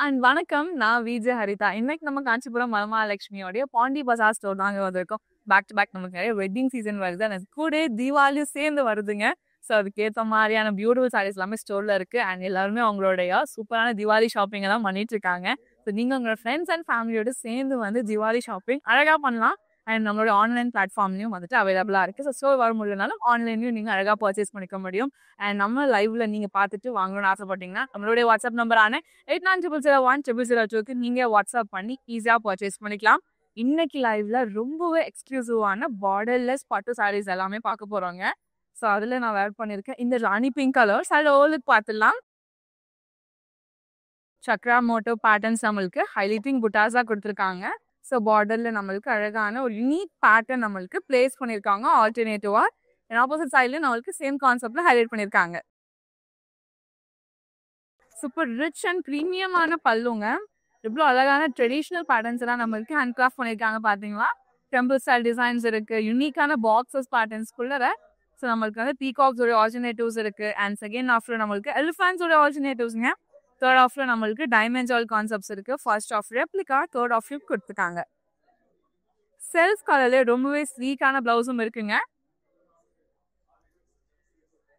And வணக்கம். நான் விஜய் ஹரிதா. இன்னைக்கு நம்ம காஞ்சிபுரம் மலமாலட்சுமியோடைய பாண்டி பஜார் ஸ்டோர் தாங்க வந்திருக்கோம். பேக் டு பேக் நமக்கு நிறைய வெட்டிங் சீசன் வருது. அண்ட் கூட தீபாவளியும் சேர்ந்து வருதுங்க. ஸோ அதுக்கேற்ற மாதிரியான பியூட்டிஃபுல் சாரீஸ் எல்லாமே ஸ்டோர்ல இருக்கு. அண்ட் எல்லாருமே அவங்களுடைய சூப்பரான தீபாவளி ஷாப்பிங் எல்லாம் பண்ணிட்டு இருக்காங்க. ஸோ நீங்க உங்களோட ஃப்ரெண்ட்ஸ் அண்ட் ஃபேமிலியோட சேர்ந்து வந்து தீபாவளி ஷாப்பிங் அழகா பண்ணலாம். அண்ட் நம்மளோட ஆன்லைன் பிளாட்ஃபார்ம்லையும் வந்துட்டு அவைலபிளா இருக்கு. ஸோ ஸ்டோர் வர முடியலனாலும் ஆன்லைன்லையும் நீங்க அழகா பர்ச்சேஸ் பண்ணிக்க முடியும். அண்ட் நம்ம லைவ்ல நீங்க பார்த்துட்டு வாங்கணும்னு ஆசைப்பட்டீங்கன்னா நம்மளுடைய வாட்ஸ்அப் நம்பரான 8900010002க்கு நீங்க வாட்ஸ்அப் பண்ணி ஈஸியா பர்ச்சேஸ் பண்ணிக்கலாம். இன்னைக்கு லைவ்ல ரொம்பவே எக்ஸ்க்ளூசிவான பார்டர்லெஸ் பட்டு சாரீஸ் எல்லாமே பார்க்க போறோங்க. ஸோ அதுல நான் வேர் பண்ணிருக்கேன் இந்த ராணி பிங்க் கலர்ஸ். அதில் ஓலுக்கு பார்த்துடலாம். சக்ரா மோட்டோ பேட்டர்ன்ஸ் நம்மளுக்கு ஹைலைட்டிங் புட்டாஸா கொடுத்துருக்காங்க. ஸோ பார்டர்ல நம்மளுக்கு அழகான ஒரு யூனிக் பேட்டர்ன் நம்மளுக்கு பிளேஸ் பண்ணியிருக்காங்க. ஆல்டர்னேட்டிவா ஆப்போசிட் சைட்ல நம்மளுக்கு சேம் கான்செப்ட்ல ஹைலைட் பண்ணியிருக்காங்க. சூப்பர் ரிச் அண்ட் ப்ரீமியமான பல்லுங்க. இவ்வளோ அழகான ட்ரெடிஷ்னல் பேட்டர்ன்ஸ் எல்லாம் நம்மளுக்கு ஹேண்ட் கிராஃப்ட் பண்ணியிருக்காங்க. பார்த்தீங்களா, டெம்பிள் ஸ்டைல் டிசைன்ஸ் இருக்கு, யூனிக்கான பாக்ஸஸ் பேட்டர்ன்ஸ்குள்ள. ஸோ நம்மளுக்கு வந்து பீகாக்ஸோட ஆல்டர்னேட்டிவ்ஸ் இருக்கு. அண்ட் செகண்ட் ஆஃப்ல நம்மளுக்கு எலிஃபேண்ட்ஸோட ஆல்டர்னேட்டிவ்ஸ்ங்க. தேர்ட் ஆஃப்ல நம்மளுக்கு டைமண்ட் ஜால் கான்செப்ட்ஸ் இருக்கு. ஃபர்ஸ்ட் ஆஃப் ரெப்ளிகா, தேர்ட் ஆஃப்லையும் கொடுத்துருக்காங்க. செல்ஃப் கலர்ல ரொம்பவே ஸ்வீட்டான பிளவுஸும் இருக்குங்க.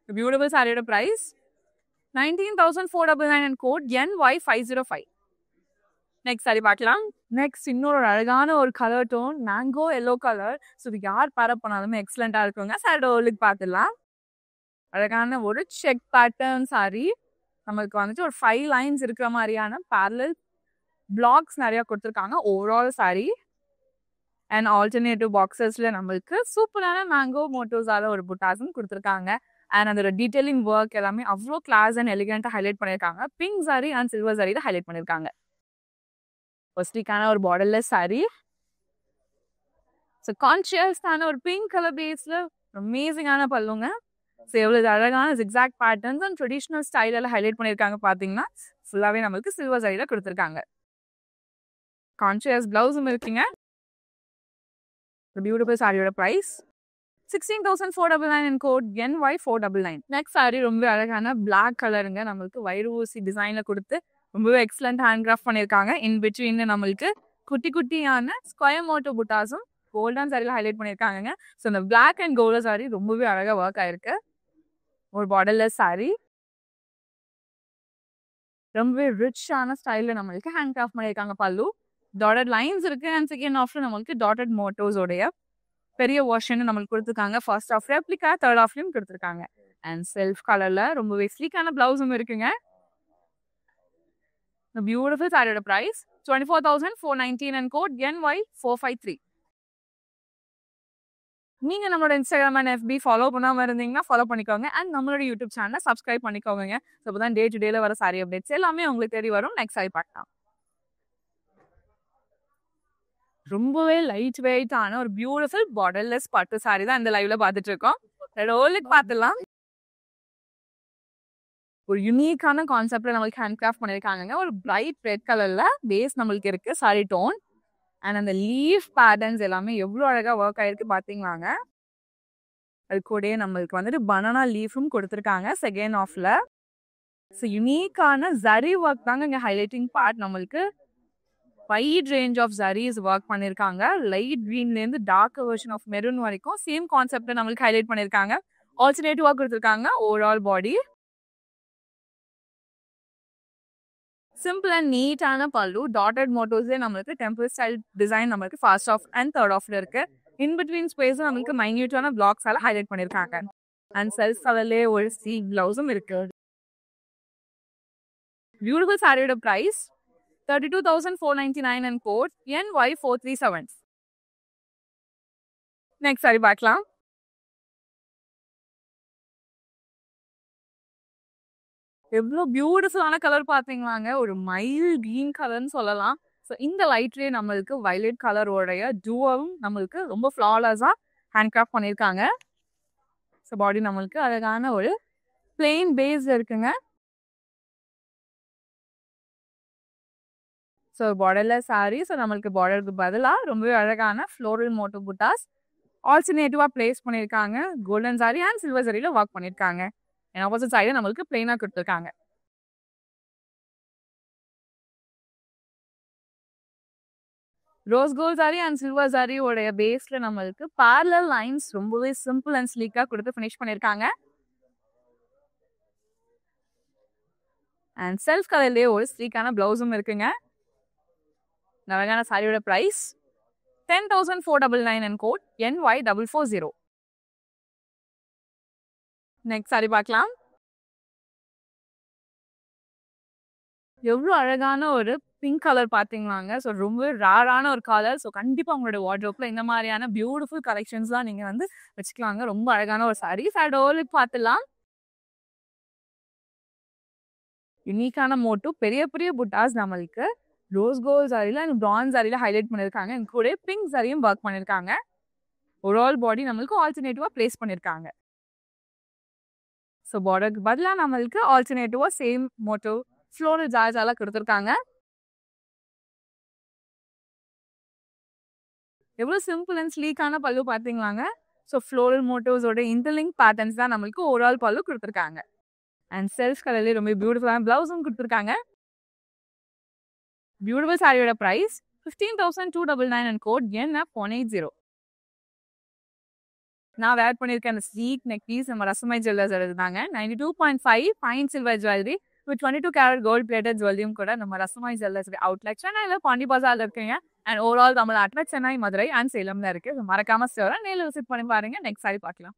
பியூட்டிஃபுல் சாரியோட price 19,499 and code NY505. Next sari பார்க்கலாம். நெக்ஸ்ட் இன்னொரு அழகான ஒரு colour tone, mango yellow colour. So இது யார் பேர் பண்ணாலுமே எக்ஸலண்டா இருக்குங்க. சாரியோட ஓலுக்கு பார்த்துடலாம். அழகான ஒரு செக் பேட்டர்ன் சாரி. நம்மளுக்கு வந்துட்டு ஒரு 5 லைன்ஸ் இருக்கிற மாதிரியான பேரலல் பிளாக்ஸ் நிறைய கொடுத்துருக்காங்க. ஓவரால் சாரி அண்ட் ஆல்டர்னேட்டிவ் பாக்ஸஸ்ல நம்மளுக்கு சூப்பரான மேங்கோ மோட்டோஸால ஒரு புட்டாஸும் கொடுத்துருக்காங்க. அண்ட் அதோட டீடைலிங் ஒர்க் எல்லாமே அவ்வளோ கிளாஸ் அண்ட் எலிகண்டா ஹைலைட் பண்ணியிருக்காங்க. Pink sorry and silver sorry தான் ஹைலைட் பண்ணியிருக்காங்க. ஃபர்ஸ்டிக்கான ஒரு பார்டர்லெஸ் சாரி. ஸோ கான்ஷியஸான ஒரு பிங்க் கலர் பேஸ்ல அமேசிங்கான பல்லுங்க. ஸோ எவ்வளவு அழகான zigzag patterns and traditional style எல்லாம் ஹைலைட் பண்ணியிருக்காங்க. பார்த்தீங்கன்னா ஃபுல்லாவே நம்மளுக்கு சில்வர் சாரியில கொடுத்துருக்காங்க. கான்ஷியஸ் பிளவுஸும் இருக்குங்க. பியூட்டிஃபுல் சாரியோட price 16,499 and code NY499. Next sari ரொம்ப அழகான பிளாக் கலருங்க. நம்மளுக்கு வைர ஊசி டிசைன்ல கொடுத்து ரொம்பவே எக்ஸலண்ட் ஹேண்ட் கிராஃப்ட் பண்ணியிருக்காங்க. இன் பிட்வீன் நம்மளுக்கு குட்டி குட்டியான ஸ்கொயர் மோட்டோ புட்டாஸும் கோல்டன் சாரியில ஹைலைட் பண்ணியிருக்காங்க. ஸோ இந்த பிளாக் அண்ட் கோல்டன் சாரி ரொம்பவே அழகா ஒர்க் ஆயிருக்கு. ஒரு பார்டர்லெஸ் சாரி ரொம்பவே ரிச்சான ஸ்டைல்ல நம்மளுக்கு ஹேண்ட் கிராஃப்ட் பண்ணியிருக்காங்க. பல்லு டாட்டட் லைன்ஸ் இருக்கு. அண்ட் செகண்ட் ஆஃப்ல நம்மளுக்கு டாட்டட் மோட்டோஸோடைய பெரிய வாஷன் நம்மளுக்கு கொடுத்துருக்காங்க. ஃபர்ஸ்ட் ஆஃப் ரெப்ளிகா, தேர்ட் ஆஃப்லையும் கொடுத்துருக்காங்க. அண்ட் செல்ஃப் கலர்ல ரொம்பவே ஸ்லீக்கான பிளவுஸும் இருக்குங்க. பியூட்டிஃபுல் சாரியோட பிரைஸ் 24,419 and code NY453. நீங்க நம்மளோட இன்ஸ்டாகிராம் அண்ட் FB ஃபாலோ பண்ணாம இருந்தீங்கன்னா ஃபாலோ பண்ணிக்கோங்க. அண்ட் நம்மளோட யூடியூப் சேனலை சப்ஸ்கிரைப் பண்ணிக்கோங்க. ஸோ அப்பதான் டே டு டேல வர சாரி அப்டேட்ஸ் எல்லாமே உங்களுக்கு தேடி வரும். நெக்ஸ்ட் சாரி பார்க்கலாம். ரொம்பவே லைட் வெயிட்டான ஒரு பியூட்டிஃபுல் பார்டர்லெஸ் பட்டு சாரி தான் இந்த லைவ்ல பார்த்துட்டு இருக்கோம். ஓலுக்கு பார்த்துலாம். ஒரு யூனிக்கான கான்செப்ட்ல நம்மளுக்கு ஹேண்ட் கிராஃப்ட் பண்ணியிருக்காங்க. ஒரு பிரைட் ரெட் கலர்ல பேஸ் நம்மளுக்கு இருக்கு சாரி டோன். அண்ட் அந்த லீஃப் பேட்டர்ன்ஸ் எல்லாமே எவ்வளோ அழகா ஒர்க் ஆயிருக்கு பார்த்தீங்களாங்க. அது கூட நம்மளுக்கு வந்துட்டு பனானா லீஃபும் கொடுத்துருக்காங்க செகண்ட் ஆஃப்ல. ஸோ யூனிக்கான ஜரி ஒர்க் தாங்க இங்கே ஹைலைட்டிங் பார்ட். நம்மளுக்கு wide range of zaris work பண்ணியிருக்காங்க. லைட் கிரீன்லேருந்து டார்க் வெர்ஷன் ஆஃப் மெரூன் வரைக்கும் சேம் கான்செப்ட்ல நம்மளுக்கு ஹைலைட் பண்ணியிருக்காங்க. ஆல்டர்னேட்டிவா கொடுத்துருக்காங்க. ஓவரால் பாடி சிம்பிள் அண்ட் நீட்டான பல்லு. டாட்டட் மோட்டோஸ்லேயே நம்மளுக்கு டெம்பிள் ஸ்டைல் டிசைன் நம்மளுக்கு ஃபர்ஸ்ட் ஆஃப் அண்ட் தேர்ட் ஆஃப்ல இருக்கு. இன் பிட்வீன் ஸ்பேஸும் நம்மளுக்கு மைன்யூட்டான பிளாக்ஸால ஹைலைட் பண்ணியிருக்காங்க. அண்ட் செல்ஃப் கலர்லேயே ஒரு சி பிளவுஸும் இருக்கு. பியூட்டிஃபுல் சாரியோட price 32,499 and code NY437. Next sari பார்க்கலாம். எவ்வளோ பியூட்டிஃபுல்லான கலர் பார்த்தீங்களாங்க. ஒரு மைல் கிரீன் கலர்னு சொல்லலாம். ஸோ இந்த லைட்லேயே நம்மளுக்கு வயலட் கலரோடைய டூவும் நம்மளுக்கு ரொம்ப ஃப்ளாலஸா ஹேண்ட் கிராஃப்ட் பண்ணியிருக்காங்க. ஸோ பாடி நம்மளுக்கு அழகான ஒரு பிளெயின் பேஸ் இருக்குங்க. So borderless sari. ஸோ நம்மளுக்கு பார்டருக்கு பதிலாக ரொம்பவே அழகான ஃப்ளோரல் மோட்டோ புட்டாஸ் ஆல்டர்னேட்டிவா பிளேஸ் பண்ணியிருக்காங்க. கோல்டன் சாரி அண்ட் சில்வர் சாரியில ஒர்க் பண்ணியிருக்காங்க. ஆப்போசிட் சைடு நம்மளுக்கு பிளெயினா கொடுத்துருக்காங்க. Rose gold sari and silver sari உடைய பேஸ்ல நம்மளுக்கு parallel லைன்ஸ் ரொம்பவே சிம்பிள் அண்ட் ஸ்லீக்கா கொடுத்து ஃபினிஷ் பண்ணிருக்காங்க. அண்ட் செல்ஃப் கலர்லயே ஒரு ஸ்லீக்கான பிளவுஸும் இருக்குங்க. அழகான சாரியோட price 10,499 and code NY440. Next sari பார்க்கலாம். எவ்வளோ அழகான ஒரு பிங்க் கலர் பார்த்தீங்களாங்க. ஸோ ரொம்ப ரேரான ஒரு கலர். ஸோ கண்டிப்பாக உங்களோட வார்ட்ரோப்ல இந்த மாதிரியான பியூட்டிஃபுல் கலெக்ஷன்ஸ் தான் நீங்கள் வந்து வச்சுக்கலாங்க. ரொம்ப அழகான ஒரு சாரி. சாரியோட பார்த்துலாம். யூனிக்கான மோட்டோ பெரிய பெரிய புட்டாஸ் நம்மளுக்கு ரோஸ் கோல்ட் சாரியில் அண்ட் பிரான்ஸ் சாரியில் ஹைலைட் பண்ணியிருக்காங்க. என் கூட பிங்க் சாரியும் ஒர்க் பண்ணியிருக்காங்க. ஒரு ஆல் பாடி நம்மளுக்கு ஆல்டர்னேட்டிவாக பிளேஸ் பண்ணியிருக்காங்க. ஸோ பார்டருக்கு பதிலாக நம்மளுக்கு ஆல்டர்னேட்டிவாக சேம் மோட்டோ ஃப்ளோரல் ஜார்ஜாலாம் கொடுத்துருக்காங்க. எவ்வளோ சிம்பிள் அண்ட் ஸ்லீக்கான பல்லு பார்த்தீங்களாங்க. ஸோ ஃப்ளோரல் மோட்டோஸோட இன்டர்லிங்க் பேட்டர்ன்ஸ் தான் நம்மளுக்கு ஓவரால் பல்லு கொடுத்துருக்காங்க. அண்ட் செல்ஃப் கலர்லேயே ரொம்ப பியூட்டிஃபுல்லான பிளவுஸும் கொடுத்துருக்காங்க. பியூட்டிஃபுல் சாரியோட ப்ரைஸ் 15,299 அண்ட் கோட் NF180. நான் வேர் பண்ணியிருக்கேன் அந்த ஸ்லீக் நெக் பீஸ் நம்ம ரசமை ஜுவல்லர்ஸ் எடுத்தாங்க. 92.5 fine silver jewellery with 22 carat gold plated ஜுவல்லியும் கூட நம்ம ரசமை ஜுவல்லர்ஸ் அவுட்லெட் சென்னையில் பாண்டி பஜார்ல இருக்குங்க. அண்ட் ஓவரால் தமிழ்நாட்டில் சென்னை, மதுரை அண்ட் சேலம்ல இருக்கு. மறக்காம ஸ்டோரை நேரில் விசிட் பண்ணி பாருங்க. நெக்ஸ்ட் சாரி பார்க்கலாம்.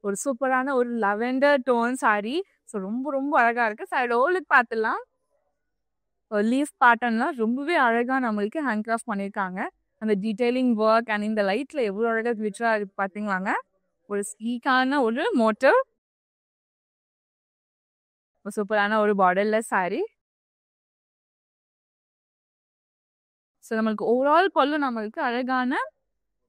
ஒரு சூப்பரான ஒரு லெவெண்டர் டோன் சாரி. ஸோ ரொம்ப ரொம்ப அழகா இருக்கு. சாரி ஓலுக்கு பார்த்துலாம். லீஃப் பேட்டர்ன்லாம் ரொம்பவே அழகா நம்மளுக்கு ஹேண்ட் கிராஃப்ட் பண்ணியிருக்காங்க. அந்த டீடைலிங் ஒர்க் அண்ட் இந்த லைட்ல எவ்வளோ அழகாக கிளிட்டரா இருக்கு பார்த்தீங்களாங்க. ஒரு ஸ்லீக்கான ஒரு மோட்டோ, ஒரு சூப்பரான ஒரு பார்டர்லெஸ் சாரி. ஸோ நம்மளுக்கு ஓவரால் பல்லு நம்மளுக்கு அழகான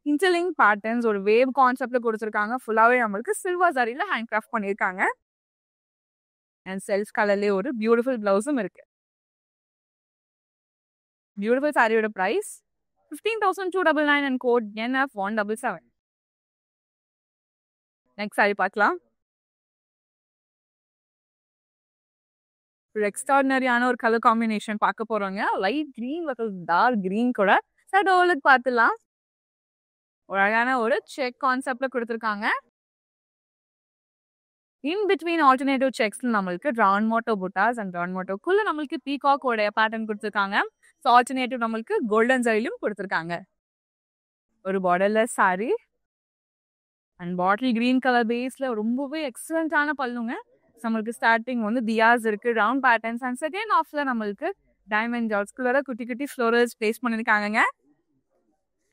இன்டர்லிங்க் பேட்டர்ன்ஸ் ஒரு வேவ் கான்செப்ட்ல கொடுத்துருக்காங்க. ஃபுல்லாகவே நம்மளுக்கு சில்வர் சாரியில் ஹேண்ட் கிராஃப்ட் பண்ணியிருக்காங்க. அண்ட் செல்ஃப் கலர்லேயே ஒரு பியூட்டிஃபுல் பிளவுஸும் இருக்கு. பியூட்டிஃபுல் சாரியோட price 15,299 and code NF177. Next sari பார்க்கலாம். ஒரு எக்ஸ்ட்ராடினரியான ஒரு கலர் காம்பினேஷன் பார்க்க போறோங்க. லைட் கிரீன் டார்க் கிரீன் கூட. சார் டோலுக்கு பார்த்துலாம். ஒரு அழகான ஒரு செக் கான்செப்ட்ல கொடுத்துருக்காங்க. இன் பிட்வீன் ஆல்டர்னேட்டிவ் செக்ஸ்ல நம்மளுக்கு round Moto buttas and round மோட்டோக்குள்ள நம்மளுக்கு பீகாக் உடைய பேட்டர்ன் கொடுத்துருக்காங்க. ஸோ ஆல்டர்னேட்டிவ் நம்மளுக்கு கோல்டன் ஜரிலும் கொடுத்துருக்காங்க. ஒரு borderless sari and bottle green colour பேஸ்ல ரொம்பவே எக்ஸலண்டான பல்லுங்க. நம்மளுக்கு ஸ்டார்டிங் வந்து தியாஸ் இருக்கு, ரவுண்ட் பேட்டர்ன்ஸ் அண்ட் செகண்ட் ஆஃப்ல நம்மளுக்கு டைமண்ட் ஜாட்ஸ்குள்ள குட்டி குட்டி ஃப்ளோரல்ஸ் பிளேஸ் பண்ணிருக்காங்க.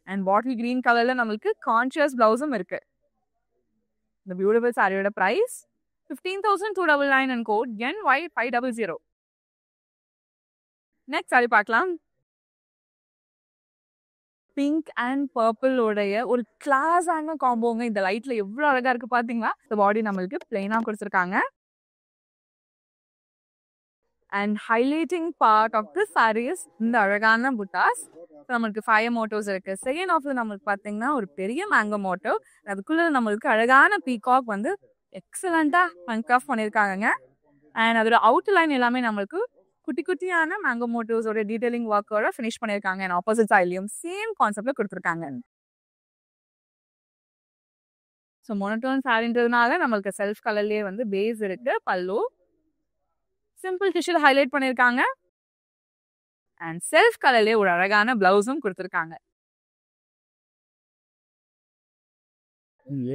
அண்ட் பாட்டில் கிரீன் கலர்ல நம்மளுக்கு கான்ஷியஸ் பிளவுஸும் இருக்கு. இந்த பியூட்டிஃபுல் சாரியோட price 15,299 and code NY500. Next sari பார்க்கலாம். பிங்க் அண்ட் பர்பிள் உடைய ஒரு கிளாஸான காம்போங்க. இந்த லைட்ல எவ்வளோ அழகா இருக்கு பாத்தீங்களா. இந்த பாடி நம்மளுக்கு பிளெயினா கொடுத்துருக்காங்க. And highlighting part of the saris இந்த அழகான புட்டாஸ். நம்மளுக்கு 5 மோட்டோஸ் இருக்கு. செகண்ட் ஆஃப்ல நம்மளுக்கு பார்த்தீங்கன்னா ஒரு பெரிய மேங்கோ மோட்டோ. அதுக்குள்ள நம்மளுக்கு அழகான பீகாக் வந்து எக்ஸலண்டா ஹேண்ட்கிராஃப்ட் பண்ணியிருக்காங்க. அண்ட் அதோட அவுட் லைன் எல்லாமே நம்மளுக்கு குட்டி குட்டியான மேங்கோ மோட்டோஸோட டீடைலிங் ஒர்க்கோட ஃபினிஷ் பண்ணியிருக்காங்க. அண்ட் ஆப்போசிட் சைட்லையும் சேம் கான்செப்ட்ல கொடுத்துருக்காங்க. ஸோ மோனோட்டோன் சாரின்றதுனால நம்மளுக்கு செல்ஃப் கலர்லேயே வந்து பேஸ் இருக்கு. பல்லு சிம்பிள் டிஷ்யூல ஹைலைட் பண்ணியிருக்காங்க. அண்ட் செல்ஃப் கலர்லேயே ஒரு அழகான பிளவுஸும் கொடுத்துருக்காங்க.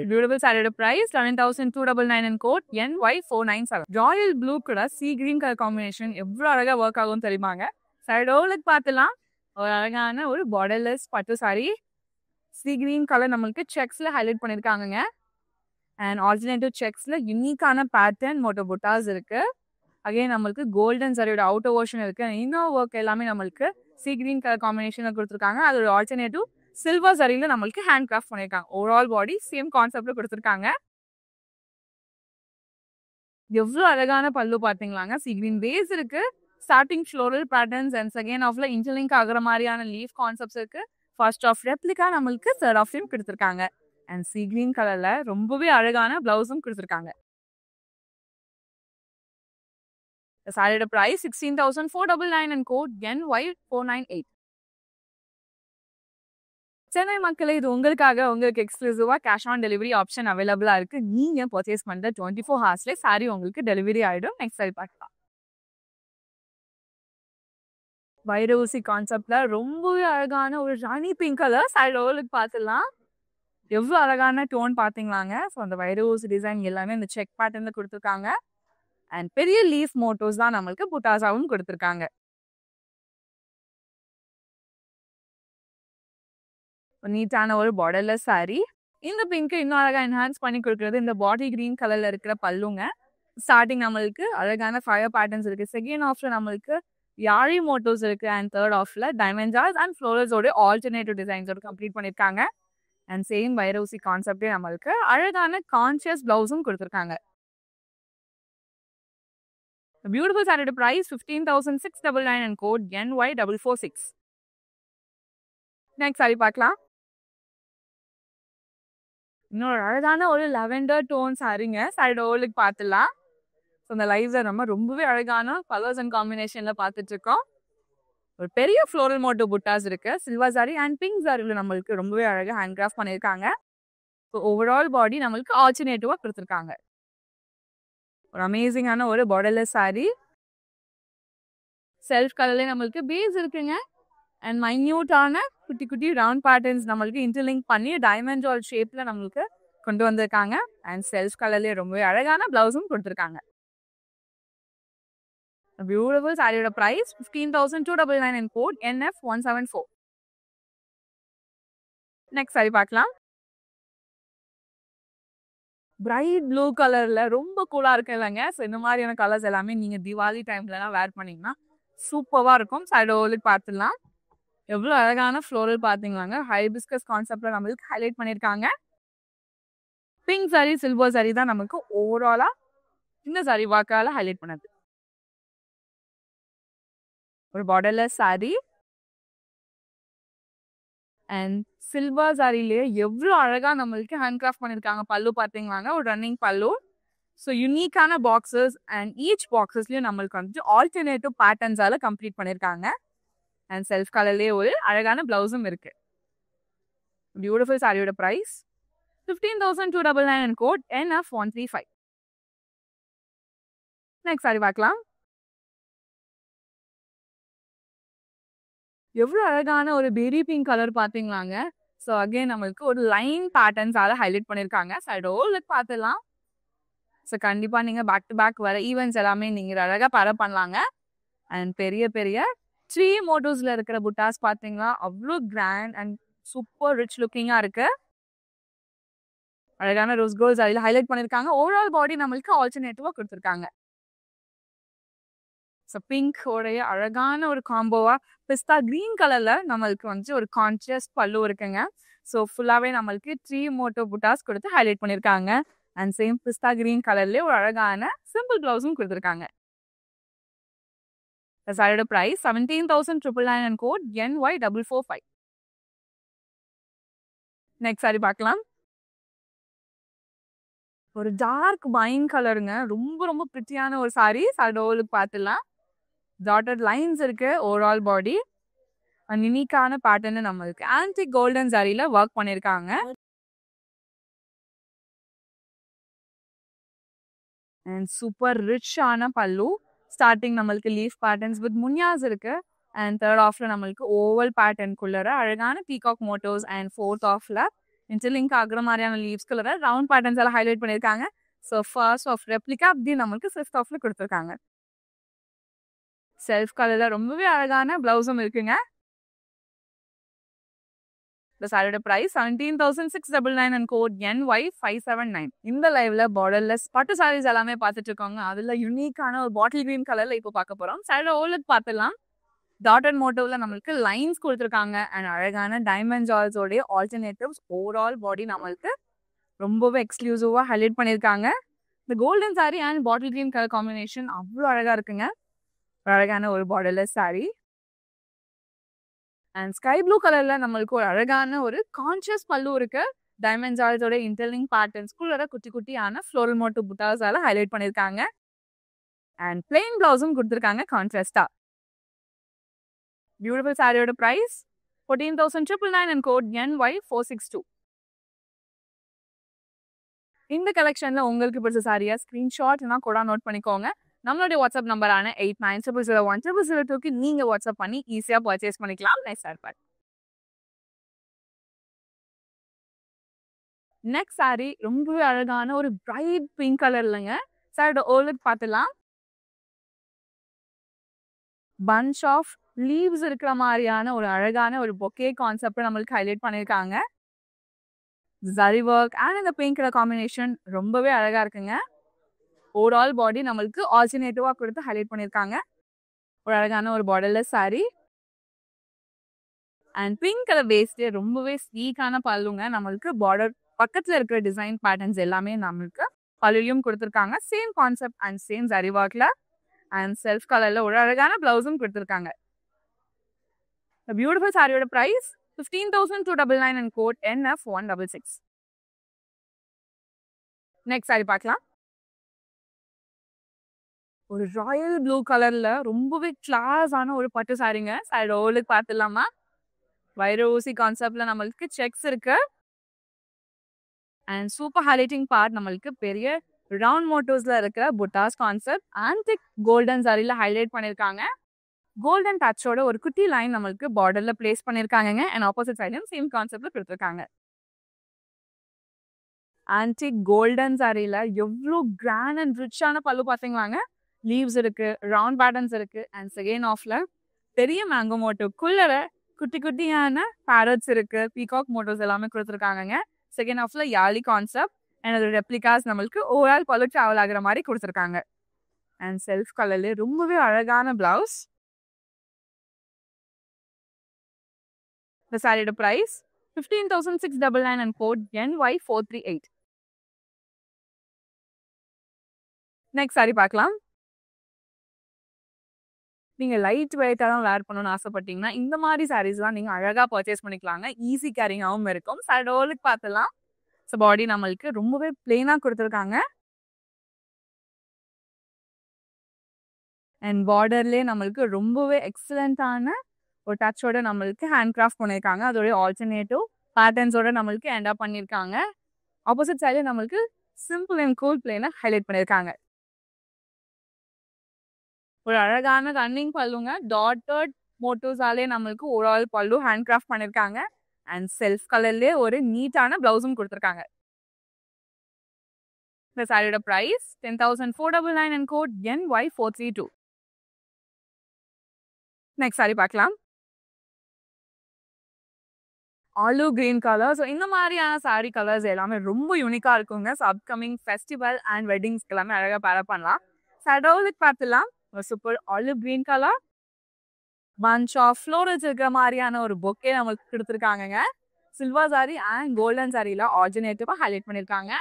பியூட்டிஃபுல் சாரியோட price 11,299 and code NY497. Royal blue கூட சி கிரீன் கலர் காம்பினேஷன் எவ்வளோ அழகா ஒர்க் ஆகும் தெரியுமாங்க. சைடோலுக்கு பார்த்துலாம். ஒரு அழகான ஒரு பார்டர்லெஸ் பட்டு சாரி. சி கிரீன் கலர் நம்மளுக்கு செக்ஸ்ல ஹைலைட் பண்ணியிருக்காங்க. அண்ட் ஆல்டர்னேட்டிவ் செக்ஸ்ல யூனிக்கான பேட்டர்ன் மோட்டோ புட்டாஸ் இருக்கு. அகைன் நம்மளுக்கு கோல்டன் சாரியோட அவுட்டர் வெர்ஷன் இருக்கு. இன்னொரு ஒர்க் எல்லாமே நம்மளுக்கு சி கிரீன் கலர் காம்பினேஷன்ல கொடுத்துருக்காங்க. அதோட ஆல்டர்னேட்டிவ் சில்வர் சாரியில நம்மளுக்கு ஹேண்ட் கிராஃப்ட் பண்ணியிருக்காங்க. ஓவரால் பாடி சேம் கான்செப்ட்ல கொடுத்துருக்காங்க. எவ்வளோ அழகான பல்லு பார்த்தீங்களாங்க. சி கிரீன் பேஸ் இருக்கு. Starting floral patterns and second ஆஃப்ல இன்டர்லிங்க் ஆகிற மாதிரியான லீஃப் கான்செப்ட்ஸ் இருக்கு. ஃபர்ஸ்ட் ஆஃப் ரெப்ளிகா நம்மளுக்கு தேர்ட் ஆஃப்லையும் கொடுத்துருக்காங்க. அண்ட் சி கிரீன் கலர்ல ரொம்பவே அழகான பிளவுஸும் கொடுத்துருக்காங்க. The saree price 16,499 and code NY498. Chennai மக்களே, இது உங்களுக்காக உங்களுக்கு எக்ஸ்க்ளூசிவா கேஷ் ஆன் டெலிவரி ஆப்ஷன் அவைலபிளா இருக்கு. நீங்க பர்ச்சேஸ் பண்ற 24 ஹவர்ஸ்ல சாரி உங்களுக்கு டெலிவரி ஆயிடும். நெக்ஸ்ட் சாரி பார்க்கலாம். வைரஊசி கான்செப்ட்ல ரொம்பவே அழகான ஒரு ராணி பிங்க் கலர் சாரி ரோலுக்கு பார்த்துடலாம். எவ்வளவு அழகான டோன் பாத்தீங்களாங்க. ஸோ அந்த வைரஊசி டிசைன் எல்லாமே இந்த செக் பேட்டர்ன்ல கொடுத்துருக்காங்க. அண்ட் பெரிய லீஃப் மோட்டோஸ் தான் நம்மளுக்கு புட்டாசாவும் கொடுத்துருக்காங்க. நீட்டான ஒரு பார்டர்லெஸ் சாரி. இந்த பிங்க் இன்னும் அழகா என்ஹான்ஸ் பண்ணி கொடுக்குறது இந்த பாடி கிரீன் கலர்ல இருக்கிற பல்லுங்க. ஸ்டார்டிங் நம்மளுக்கு அழகான ஃபயர் பேட்டர்ன்ஸ் இருக்கு. செகண்ட் ஆஃப்ல நம்மளுக்கு யாழி மோட்டோஸ் இருக்கு. அண்ட் தேர்ட் ஆஃப்ல டைமண்ட் ஜார்ஸ் அண்ட் ஃப்ளோரல்ஸோட ஆல்டர்னேட்டிவ் டிசைன்ஸோட கம்ப்ளீட் பண்ணிருக்காங்க. அண்ட் சேம் வைரஊசி கான்செப்டே நம்மளுக்கு அழகான கான்சியஸ் பிளவுஸும் கொடுத்துருக்காங்க. பியூட்டிஃபுல் சாரியோட price 15,699 and code NY446. Next sari பார்க்கலாம். இன்னொரு அழகான ஒரு லெவெண்டர் டோன் சாரிங்க. சாரியோட ஓலுக்கு பார்த்துலாம். ஸோ அந்த லைவ்ல நம்ம ரொம்பவே அழகான கலர்ஸ் அண்ட் காம்பினேஷன்ல பார்த்துட்டு இருக்கோம். ஒரு பெரிய ஃப்ளோரல் மோட்டோ புட்டாஸ் இருக்கு. சில்வர் சாரி அண்ட் பிங்க் சாரியில் நம்மளுக்கு ரொம்பவே அழகாக ஹேண்ட் கிராஃப்ட் பண்ணியிருக்காங்க. ஸோ ஓவரால் பாடி நம்மளுக்கு ஆல்டர்னேட்டிவா கொடுத்துருக்காங்க. ஒரு அமேசிங்கான ஒரு பார்டர்லெஸ் சாரி. செல்ஃப் கலர்லேயே நம்மளுக்கு பேஸ் இருக்குங்க. அண்ட் மைன்யூட்டான குட்டி குட்டி ரவுண்ட் பேட்டர்ன்ஸ் நம்மளுக்கு இன்டர்லிங்க் பண்ணி டைமண்ட் ஜால் ஷேப்ல நம்மளுக்கு கொண்டு வந்திருக்காங்க. அண்ட் செல்ஃப் கலர்லேயே ரொம்பவே அழகான பிளவுஸும் கொடுத்துருக்காங்க. பியூட்டிஃபுல் சாரியோட price 15,299 and code NF174. Next sari பார்க்கலாம். பிரைட் ப்ளூ கலர்ல ரொம்ப கூலா இருக்கு இல்லைங்க. ஸோ இந்த மாதிரியான கலர்ஸ் எல்லாமே நீங்க தீபாவளி டைம்லலாம் வேர் பண்ணீங்கன்னா சூப்பரா இருக்கும். சாரியோட ஓலுக்கு பார்த்துடலாம். எவ்வளவு அழகான ஃப்ளோரல் பாத்தீங்களாங்க. ஹைபிஸ்கஸ் கான்செப்ட்ல நம்மளுக்கு ஹைலைட் பண்ணிருக்காங்க. பிங்க் சாரி சில்வர் சாரி தான் நமக்கு ஓவராலா இந்த சாரி வாக்கால ஹைலைட் பண்ணது. ஒரு பார்டர்லெஸ் சாரி அண்ட் சில்வர் சாரிலேயே எவ்வளவு அழகா நம்மளுக்கு ஹேண்ட் கிராஃப்ட் பண்ணிருக்காங்க. பல்லு பாத்தீங்களாங்க, ஒரு ரன்னிங் பல்லு. ஸோ யூனிக்கான பாக்ஸஸ் அண்ட் ஈச் பாக்ஸஸ்லயும் நம்மளுக்கு வந்துட்டு ஆல்டர்னேட்டிவ் பேட்டர்ன்ஸால கம்ப்ளீட் பண்ணிருக்காங்க. அண்ட் செல்ஃப் கலர்லேயே ஒரு அழகான பிளவுஸும் இருக்கு. பியூட்டிஃபுல் சாரியோட price 15,299 and code NF135. Next sari பார்க்கலாம். எவ்வளவு அழகான ஒரு பேபி பிங்க் கலர் பாத்தீங்களாங்க. ஸோ அகைன் நம்மளுக்கு ஒரு லைன் பேட்டர்ன்ஸால ஹைலைட் பண்ணிருக்காங்க. சாரியோட ஓலுக்கு பார்த்துலாம். ஸோ கண்டிப்பா நீங்க பேக் டு பேக் வர ஈவெண்ட்ஸ் எல்லாமே நீங்க அழகா பேர் பண்ணலாங்க. அண்ட் பெரிய பெரிய 3 மோட்டோஸ்ல இருக்கிற புட்டாஸ் பாத்தீங்கன்னா அவ்வளோ கிராண்ட் அண்ட் சூப்பர் ரிச் லுக்கிங்கா இருக்கு. அழகான ரோஸ் கோல்ஸ் அதில் ஹைலைட் பண்ணிருக்காங்க. ஓவரால் பாடி நம்மளுக்கு ஆல்டர்னேட்டிவா கொடுத்துருக்காங்க. ஸோ பிங்க் உடைய அழகான ஒரு காம்போவா பிஸ்தா கிரீன் கலர்ல நம்மளுக்கு வந்து ஒரு கான்சியஸ் பல்லு இருக்குங்க. ஸோ ஃபுல்லாவே நம்மளுக்கு 3 மோட்டோ புட்டாஸ் கொடுத்து ஹைலைட் பண்ணிருக்காங்க. அண்ட் சேம் பிஸ்தா கிரீன் கலர்லயே ஒரு அழகான சிம்பிள் பிளவுஸும் கொடுத்துருக்காங்க. சாரியோட price 17,999 and code NY445. Next sari பார்க்கலாம். ஒரு டார்க் வைன் கலருங்க. ரொம்ப ரொம்ப பிரிட்டியான ஒரு சாரி. சாரியோட ஓலுக்கு பார்த்துலாம். டாட்டட் லைன்ஸ் இருக்கு ஓவரால் பாடி. அண்ட் யூனிக்கான பேட்டர்ன் நம்மளுக்கு ஆன்டிக் கோல்டன் சாரியில ஒர்க் பண்ணிருக்காங்க. அண்ட் சூப்பர் ரிச்சான பல்லு. ஸ்டார்டிங் நம்மளுக்கு லீஃப் பேட்டர்ன்ஸ் வித் முன்யாஸ் இருக்கு. அண்ட் தேர்ட் ஆஃப்ல நம்மளுக்கு ஓவல் பேட்டர்னுக்குள்ளற அழகான பீகாக் மோட்டோஸ் அண்ட் ஃபோர்த் ஆஃப்ல இன்டர்லிங்க் ஆகுற மாதிரியான லீவ்ஸ்குள்ளற ரவுண்ட் பேட்டர்ன்ஸ் எல்லாம் ஹைலைட் பண்ணிருக்காங்க. ஸோ ஃபர்ஸ்ட் ஆஃப் ரெப்ளிகா அப்படி நம்மளுக்கு ஃபிஃப்த் ஆஃப்ல கொடுத்துருக்காங்க. செல்ஃப் கலர்ல ரொம்பவே அழகான பிளவுஸும் இருக்குங்க. இந்த சாரியோட பிரைஸ் 17,699 and code NY579. இந்த லைவ்ல பார்டர்லெஸ் பட்டு சாரீஸ் எல்லாமே பார்த்துட்டு இருக்கோங்க. அதுல யூனிக்கான ஒரு பாட்டில் கிரீன் கலர்ல இப்போ பார்க்க போறோம். சாரியோட ஓலுக்கு பார்த்துலாம். டாட்டட் மோட்டோவில் நம்மளுக்கு லைன்ஸ் கொடுத்துருக்காங்க. அண்ட் அழகான டைமண்ட் ஜால்ஸோடைய ஆல்டர்னேட்டிவ்ஸ் ஓவரால் பாடி நம்மளுக்கு ரொம்பவே எக்ஸ்க்ளூசிவா ஹைலைட் பண்ணியிருக்காங்க. இந்த golden sari and bottle green colour combination அவ்வளோ அழகா இருக்குங்க. ஒரு அழகான ஒரு borderless sari. And sky blue கலர்ல நம்மளுக்கு ஒரு அழகான ஒரு கான்சியஸ் பல்லு இருக்கு. டைமண்ட் ஜால்ஸோட இன்டர்லிங்க் பேட்டர்ன்ஸ்குள்ள குட்டி குட்டியான ஃப்ளோரல் மோட்டோ புட்டாஸால ஹைலைட் பண்ணியிருக்காங்க. அண்ட் பிளெயின் பிளவுஸும் கொடுத்துருக்காங்க கான்ட்ராஸ்டா. பியூட்டிஃபுல் சாரியோட பிரைஸ் 14,999 அண்ட் கோட் NY462. இந்த கலெக்ஷன்ல உங்களுக்கு பிடிச்ச சாரியா ஸ்கிரீன்ஷாட்னா கூட நோட் பண்ணிக்கோங்க. நம்மளுடைய வாட்ஸ்அப் நம்பரான 8900010002க்கு நீங்க வாட்ஸ்அப் பண்ணி ஈஸியா பர்ச்சேஸ் பண்ணிக்கலாம். நெக்ஸ்ட் சாரி நெக்ஸ்ட் சாரி ரொம்பவே அழகான ஒரு பிரைட் பிங்க் கலர்லங்க. சாரியோட ஓலுக்கு பார்த்துலாம். பஞ்ச் ஆஃப் லீவ்ஸ் இருக்கிற மாதிரியான ஒரு அழகான ஒரு பொக்கே கான்செப்ட் நம்மளுக்கு ஹைலைட் பண்ணியிருக்காங்க. ஜரி ஒர்க் அண்ட் இந்த பிங்க் கலர் காம்பினேஷன் ரொம்பவே அழகா இருக்குங்க. ஓவரால் பாடி நம்மளுக்கு ஆல்டர்னேட்டிவா கொடுத்து ஹைலைட் பண்ணியிருக்காங்க. ஒரு அழகான ஒரு borderless sari and pink colour based ரொம்பவே ஸ்வீட்டான பல்லுங்க. நம்மளுக்கு பார்டர் பக்கத்துல இருக்கிற டிசைன் பேட்டர்ன்ஸ் எல்லாமே நம்மளுக்கு பல்லுலையும் கொடுத்துருக்காங்க. Same concept and same zari ஒர்க்ல அண்ட் செல்ஃப் கலர்ல ஒரு அழகான பிளவுஸும் கொடுத்துருக்காங்க. பியூட்டிஃபுல் சாரியோட price 15,299 and code NF166. Next sari பார்க்கலாம். ஒரு ராயல் ப்ளூ கலர்ல ரொம்பவே கிளாஸான ஒரு பட்டு சாரிங்க. சாரியோட ஓலுக்கு பார்த்துலாமா. வைர ஊசி கான்செப்ட்ல நம்மளுக்கு செக்ஸ் இருக்கு அண்ட் சூப்பர் ஹைலைட்டிங் பார்ட் நம்மளுக்கு பெரிய ரவுண்ட் மோட்டோஸ்ல இருக்கிற புட்டாஸ் கான்செப்ட் ஆன்டிக் கோல்டன் சாரியில ஹைலைட் பண்ணிருக்காங்க. கோல்டன் டச்சோட ஒரு குட்டி லைன் நம்மளுக்கு பார்டர்ல பிளேஸ் பண்ணிருக்காங்க அண்ட் ஆப்போசிட் சைட்லயும் சேம் கான்செப்ட்ல கொடுத்துருக்காங்க. ஆன்டிக் கோல்டன் சாரியில எவ்வளோ கிராண்ட் அண்ட் ரிச்சான பல்லு பார்த்தீங்களாங்க. லீவ்ஸ் இருக்கு, ரவுண்ட் பேட்டர்ன்ஸ் இருக்கு அண்ட் செகண்ட் ஆஃப்ல பெரிய மேங்கோ மோட்டோக்குள்ள குட்டி குட்டியான பேரட்ஸ் இருக்கு, பீகாக் மோட்டோஸ் எல்லாமே கொடுத்துருக்காங்க. செகண்ட் ஆஃப்ல யாலி கான்செப்ட் அண்ட் அதோட ரெப்ளிகாஸ் நம்மளுக்கு ஓவரால் பல்லு டிராவல் ஆகுற மாதிரி கொடுத்துருக்காங்க. அண்ட் செல்ஃப் கலர்ல ரொம்பவே அழகான பிளவுஸ். இந்த சாரியோட price 15,699 and code NY438. Next sari பார்க்கலாம். நீங்க லைட் வெயிட்டா தான் வேர் பண்ணணும்னு ஆசைப்பட்டீங்கன்னா இந்த மாதிரி சாரீஸ்லாம் நீங்க அழகா பர்ச்சேஸ் பண்ணிக்கலாங்க. ஈஸி கேரிங்காகவும் இருக்கும். சாரியோட ஓலுக்கு பார்த்துலாம். ஸோ பாடி நம்மளுக்கு ரொம்பவே பிளெயினா கொடுத்துருக்காங்க அண்ட் பார்டர்லேயே நம்மளுக்கு ரொம்பவே எக்ஸலண்டான ஒரு டச்சோட நம்மளுக்கு ஹேண்ட் கிராஃப்ட் பண்ணியிருக்காங்க. அதோடைய ஆல்டர்னேட்டிவ் பேட்டர்ன்ஸோட நம்மளுக்கு எண்ட் அப் பண்ணியிருக்காங்க. ஆப்போசிட் சைடில் நம்மளுக்கு சிம்பிள் அண்ட் கூல் பிளேனை ஹைலைட் பண்ணியிருக்காங்க. ஒரு அழகான ரன்னிங் பல்லுங்க. டாட்டட் மோட்டோஸாலே நம்மளுக்கு ஓவரால் பல்லு ஹேண்ட் கிராஃப்ட் பண்ணியிருக்காங்க அண்ட் செல்ஃப் கலர்லேயே ஒரு நீட்டான பிளவுஸும் கொடுத்துருக்காங்க. இந்த சாரியோட price 10,499 and code NY432. Next sari பார்க்கலாம். ஆலு கிரீன் கலர். ஸோ இந்த மாதிரியான சாரி கலர்ஸ் எல்லாமே ரொம்ப யூனிக்காக இருக்குங்க. ஸோ அப்கமிங் ஃபெஸ்டிவல் அண்ட் வெட்டிங்ஸ்க்கு எல்லாமே அழகாக பேரப் பண்ணலாம். சடோலுக்கு பார்த்துலாம். ஒரு super olive green colour punch of florals இருக்கிற மாதிரியான ஒரு பொக்கே நம்மளுக்கு கொடுத்துருக்காங்க. சில்வர் சாரி அண்ட் கோல்டன் சாரியில ஆல்டர்னேட்டிவா ஹைலைட் பண்ணியிருக்காங்க.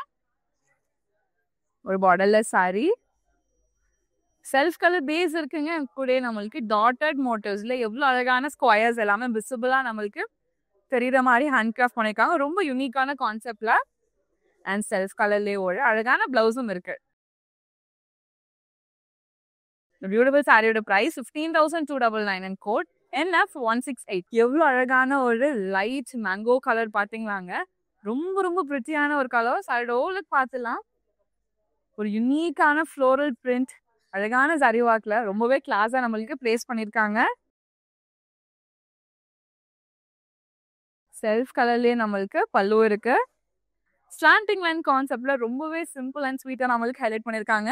ஒரு borderless sari self colour base இருக்குங்க. கூட நம்மளுக்கு டாட்டட் மோட்டிவ்ஸ்ல எவ்வளோ அழகான ஸ்கொயர்ஸ் எல்லாமே விசிபிளா நம்மளுக்கு தெரியுற மாதிரி ஹேண்ட் கிராஃப்ட் பண்ணியிருக்காங்க. ரொம்ப யூனிக்கான கான்செப்ட்ல அண்ட் செல்ஃப் கலர்லேயே ஒரு அழகான பிளவுஸும் இருக்கு. பியூட்டிஃபுல் சாரியோட பிரைஸ் 15,299 அண்ட் கோட் NF168. எவ்வளோ அழகான ஒரு லைட் மேங்கோ கலர் பார்த்தீங்களாங்க. ரொம்ப ரொம்ப பிரிட்டியான ஒரு கலர். சாரியோட ஓலுக்கு பார்த்துலாம். ஒரு யூனிக்கான ஃப்ளோரல் பிரிண்ட் அழகான சரி வாக்ல ரொம்பவே கிளாஸா நம்மளுக்கு பிளேஸ் பண்ணியிருக்காங்க. செல்ஃப் கலர்லயே நம்மளுக்கு பல்லு இருக்கு. ஸ்லாண்டிங் லைன் கான்செப்ட்ல ரொம்பவே சிம்பிள் அண்ட் ஸ்வீட்டா நம்மளுக்கு ஹைலைட் பண்ணியிருக்காங்க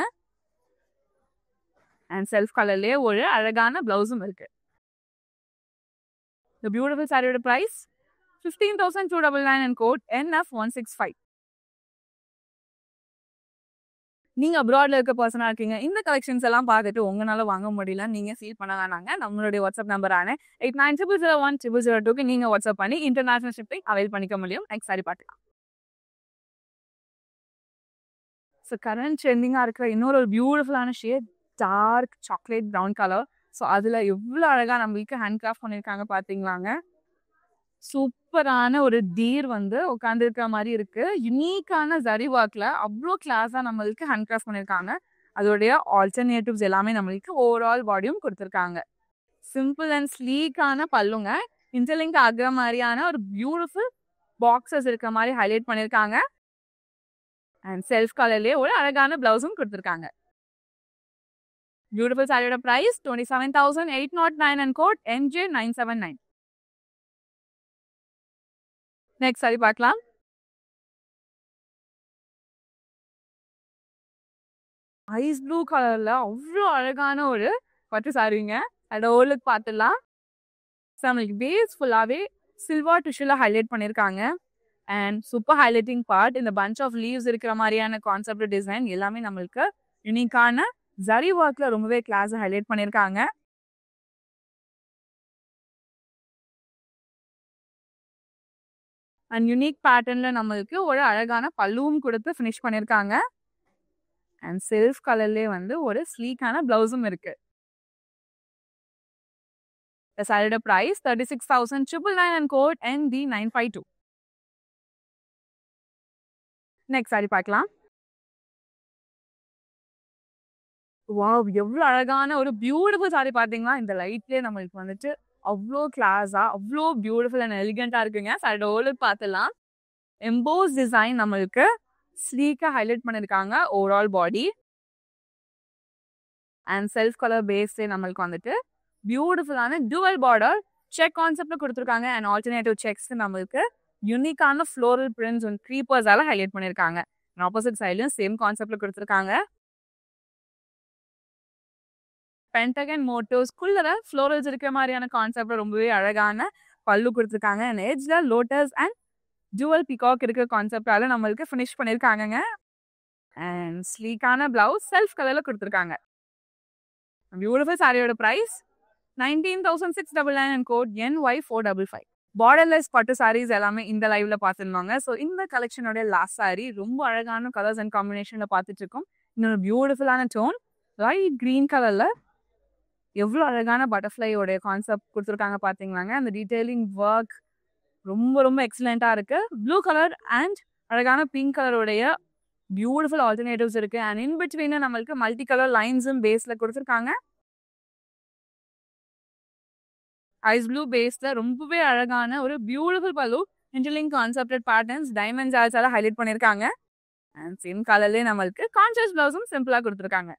அண்ட் செல்ஃப் கலர்லயே ஒரு அழகான பிளவுஸும் இருக்கு. The beautiful சாரியோட பிரைஸ் 15,299 and code NF165. நீங்க அப்ராட்ல இருக்க பர்சனா இருக்கீங்க, இந்த கலெக்ஷன்ஸ் எல்லாம் பார்த்துட்டு உங்களால வாங்க முடியல நீங்க ஃபீல் பண்ண வேணாங்க. நம்மளுடைய வாட்ஸ்அப் நம்பரான 8900010002க்கு நீங்க வாட்ஸ்அப் பண்ணி இன்டர்நேஷனல் ஷிப்பிங் அவைல் பண்ணிக்க முடியும். நெக்ஸ்ட் சாரி பார்க்கலாம். ஸோ கரண்ட் ட்ரெண்டிங்காக இருக்கிற இன்னொரு ஒரு பியூட்டிஃபுல்லான shade dark chocolate brown colour. So அதில் எவ்வளோ அழகாக நம்மளுக்கு ஹேண்ட் கிராஃப்ட் பண்ணியிருக்காங்க பார்த்தீங்களாங்க. சூப்பரான ஒரு டீர் வந்து உட்காந்துருக்கிற மாதிரி இருக்கு. யுனிக்கான ஜரி ஒர்க்ல அவ்வளோ கிளாஸாக நம்மளுக்கு ஹேண்ட் கிராஃப்ட் பண்ணியிருக்காங்க. அதோடைய ஆல்டர்னேட்டிவ்ஸ் எல்லாமே நம்மளுக்கு ஓவரால் பாடியும் கொடுத்துருக்காங்க. சிம்பிள் அண்ட் ஸ்லீக்கான பல்லுங்க. இன்டர்லிங்க் ஆகிற மாதிரியான ஒரு பியூட்டிஃபுல் பாக்ஸஸ் இருக்கிற மாதிரி ஹைலைட் பண்ணியிருக்காங்க. அண்ட் செல்ஃப் கலர்லேயே ஒரு அழகான பிளவுஸும் கொடுத்துருக்காங்க. பியூட்டிஃபுல் சாரியோட price 27,809 and code NJ979. Next sari பார்க்கலாம். ஐஸ் ப்ளூ கலர்ல அவ்வளோ அழகான ஒரு பட்டு சாரிங்க. அதோட ஓலுக்கு பார்த்துடலாம். நம்மளுக்கு பேஸ் ஃபுல்லாகவே சில்வர் டிஷ்யூல ஹைலைட் பண்ணியிருக்காங்க. அண்ட் சூப்பர் ஹைலைட்டிங் பார்ட் இந்த பஞ்ச் ஆஃப் லீவ்ஸ் இருக்கிற மாதிரியான கான்செப்ட் டிசைன் எல்லாமே நம்மளுக்கு யூனிக்கான ஜரி ஒர்க்ல ரொம்பவே கிளாஸ் ஹைலைட் பண்ணியிருக்காங்க. அண்ட் யூனிக் பேட்டர்ன்ல நம்மளுக்கு ஒரு அழகான பல்லுவும் கொடுத்து ஃபினிஷ் பண்ணியிருக்காங்க. அண்ட் செல்ஃப் கலர்லேயே வந்து ஒரு ஸ்லீக்கான பிளவுஸும் இருக்கு. The salad price 36,999 and code ND952. Next sari பார்க்கலாம். வாவ், எவ்வளோ அழகான ஒரு பியூட்டிஃபுல் சாரி பார்த்தீங்களா. இந்த லைட்லேயே நம்மளுக்கு வந்துட்டு அவ்வளோ கிளாஸா அவ்வளோ பியூட்டிஃபுல் அண்ட் எலிகென்ட்டாக இருக்குங்க. சாரியோட ஓலுக்கு பார்த்துலாம். எம்போஸ் டிசைன் நம்மளுக்கு ஸ்லீக்காக ஹைலைட் பண்ணியிருக்காங்க overall body. And self colour பேஸே நம்மளுக்கு வந்துட்டு பியூட்டிஃபுல்லான டுவல் பார்டர் செக் கான்செப்ட்ல கொடுத்துருக்காங்க. அண்ட் ஆல்டர்னேட்டிவ் செக்ஸ் நம்மளுக்கு யூனிக்கான ஃப்ளோரல் பிரிண்ட்ஸ் அண்ட் க்ரீப்பர்ஸால ஹைலைட் பண்ணியிருக்காங்க. ஆப்போசிட் சைட்லையும் சேம் கான்செப்ட்ல கொடுத்துருக்காங்க. பென்டகன் மோட்டோஸ்குள்ள ஃப்ளோரல்ஸ் இருக்கிற மாதிரியான கான்செப்ட்ல ரொம்பவே அழகான பல்லு கொடுத்துருக்காங்க. அண்ட் எட்ஜ்ல லோட்டஸ் அண்ட் டுவல் பிகாக் இருக்கிற கான்செப்டால நம்மளுக்கு ஃபினிஷ் பண்ணியிருக்காங்க. அண்ட் ஸ்லீக்கான பிளவுஸ் செல்ஃப் கலர்ல கொடுத்துருக்காங்க. பியூட்டிஃபுல் சாரியோட price 19,699 and code NY455. Borderless பட்டு சாரீஸ் எல்லாமே இந்த லைவ்ல பார்த்துருந்தாங்க. ஸோ இந்த கலெக்ஷனோட லாஸ்ட் சாரி ரொம்ப அழகான கலர்ஸ் அண்ட் காம்பினேஷன்ல பார்த்துட்டு இருக்கோம். இன்னொரு பியூட்டிஃபுல்லான டோன் லைட் கிரீன் கலர்ல எவ்வளோ அழகான பட்டர்ஃப்ளையோடைய கான்செப்ட் கொடுத்துருக்காங்க பார்த்தீங்களாங்க. அந்த டீடைலிங் ஒர்க் ரொம்ப ரொம்ப எக்ஸலண்ட்டாக இருக்கு. ப்ளூ கலர் அண்ட் அழகான பிங்க் கலருடைய பியூட்டிஃபுல் ஆல்டர்னேட்டிவ்ஸ் இருக்கு. அண்ட் இன் பிட்வீன் நம்மளுக்கு மல்டி கலர் லைன்ஸும் பேஸ்ல கொடுத்துருக்காங்க. ஐஸ் ப்ளூ பேஸ்ல ரொம்பவே அழகான ஒரு பியூட்டிஃபுல் பல்லு இன்டர்லிங்க் கான்செப்டட் பேட்டர்ன்ஸ் டைமண்ட் ஜால்ஸால ஹைலைட் பண்ணியிருக்காங்க. அண்ட் சேம் கலர்லேயே நம்மளுக்கு கான்ட்ராஸ்ட் பிளவுஸும் சிம்பிளாக கொடுத்துருக்காங்க.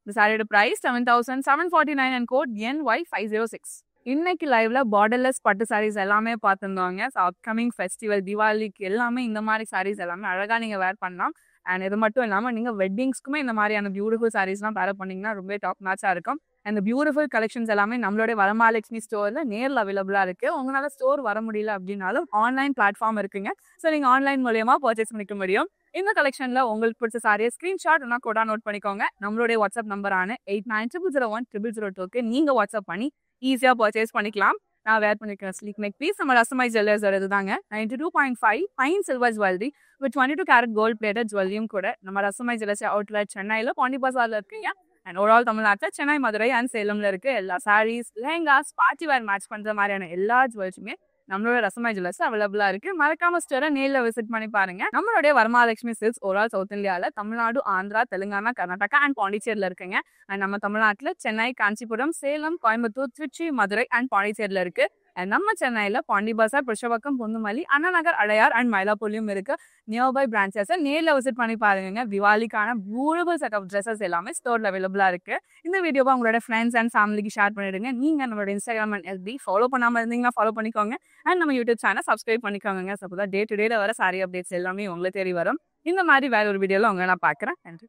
இந்த சாரியோட பிரைஸ் 7,749 and code NY506. இன்னைக்கு லைவ்ல பார்டர்லெஸ் பட்டு சாரீஸ் எல்லாமே பார்த்துருந்தோங்க. ஸோ அப்கமிங் ஃபெஸ்டிவல் தீபாவளிக்கு எல்லாமே இந்த மாதிரி சாரீஸ் எல்லாமே அழகாக நீங்கள் வேர் பண்ணலாம். அண்ட் இது மட்டும் இல்லாமல் நீங்கள் வெட்டிங்ஸ்க்குமே இந்த மாதிரியான பியூட்டிஃபுல் சாரீஸ்லாம் வேர் பண்ணிங்கன்னா ரொம்ப டாப் மேட்சாக இருக்கும். அந்த பியூட்டிஃபுல் கலெக்ஷன்ஸ் எல்லாமே நம்மளுடைய வரமகாலட்சுமி ஸ்டோரில் நேரில் அவைலபிளாக இருக்குது. உங்களால் ஸ்டோர் வர முடியல அப்படின்னாலும் ஆன்லைன் பிளாட்ஃபார்ம் இருக்குங்க. ஸோ நீங்கள் ஆன்லைன் மூலியமா பர்ச்சேஸ் பண்ணிக்க முடியும். இந்த கலெக்ஷனில் உங்களுக்கு பிடிச்ச சாரியை ஸ்க்ரீன்ஷாட் இல்லைனா கோடா நோட் பண்ணிக்கோங்க. நம்மளுடைய வாட்ஸ்அப் நம்பரான 8900010002க்கு நீங்கள் வாட்ஸ்அப் பண்ணி ஈஸியாக பர்ச்சேஸ் பண்ணிக்கலாம். நான் வேர் பண்ணிக்கிறேன் ஸ்லீக் நெக் பீஸ் நம்ம ரசமாய் ஜுவல்லர்ஸோட இதுதாங்க. 92.5 fine silver jewellery with 22 carat gold plated ஜுவல்லரியும் கூட நம்ம ரசமாய் ஜுவல்லர்ஸ் அவுட்லெட் சென்னையில் பாண்டி பசாரில் இருக்குங்க. அண்ட் ஓவரால் தமிழ்நாட்டில் சென்னை, மதுரை அண்ட் சேலம்ல இருக்கு. எல்லா saris, lehengas, party wear match பண்ற மாதிரியான எல்லா ஜுவல்ஸுமே நம்மளோட ரசமாய் ஜுவல்லர்ஸ் அவைலபிளா இருக்கு. மறக்காம ஸ்டோரை நேரில் விசிட் பண்ணி பாருங்க. நம்மளுடைய வரமகாலட்சுமி சில்க்ஸ் ஓவரால் சவுத் இந்தியாவில் தமிழ்நாடு, ஆந்திரா, தெலுங்கானா, கர்நாடகா அண்ட் பாண்டிச்சேரியில் இருக்குங்க. அண்ட் நம்ம தமிழ்நாட்டில் சென்னை, காஞ்சிபுரம், சேலம், கோயம்புத்தூர், திருச்சி, மதுரை அண்ட் பாண்டிச்சேரியில் இருக்கு. அண்ட் நம்ம சென்னையில் பாண்டி பசார், புருஷவாக்கம், பொந்துமல்லி, அண்ணா நகர், அடையார் அண்ட் மயிலாப்பூர்லையும் இருக்கு. நியர்பை பிரான்ச்சஸை நேரில் விசிட் பண்ணி பாருங்க. திவாலிக்கான பியூட்டிஃபுல் செட் ஆஃப் ட்ரெஸ்ஸஸ் எல்லாமே ஸ்டோர்ல அவைலபிளா இருக்கு. இந்த வீடியோவை உங்களோட ஃப்ரெண்ட்ஸ் அண்ட் ஃபேமிலிக்கு ஷேர் பண்ணிடுங்க. நீங்க நம்மளோட இன்ஸ்டாகிராம் அண்ட் FB ஃபாலோ பண்ணாம இருந்தீங்கன்னா ஃபாலோ பண்ணிக்கோங்க. அண்ட் நம்ம யூடியூப் சேனல் சப்ஸ்கிரைப் பண்ணிக்கோங்க. அப்போதான் டே டு டேல வர சாரி அப்டேட்ஸ் எல்லாமே உங்களுக்கு தேடி வரும். இந்த மாதிரி வேற ஒரு வீடியோவில் உங்களை நான் பார்க்குறேன். நன்றி.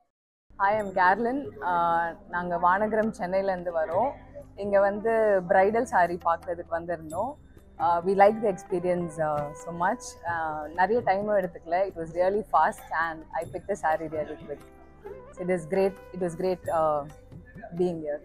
Hi, I'm கேர்லின். நாங்கள் வானகரம் சென்னையிலேருந்து வரோம். இங்கே வந்து பிரைடல் சாரீ பார்க்குறதுக்கு வந்திருந்தோம். We liked the experience so much. நிறைய டைமும் எடுத்துக்கல. It was really fast and I picked the saree really quick. So it was great being here.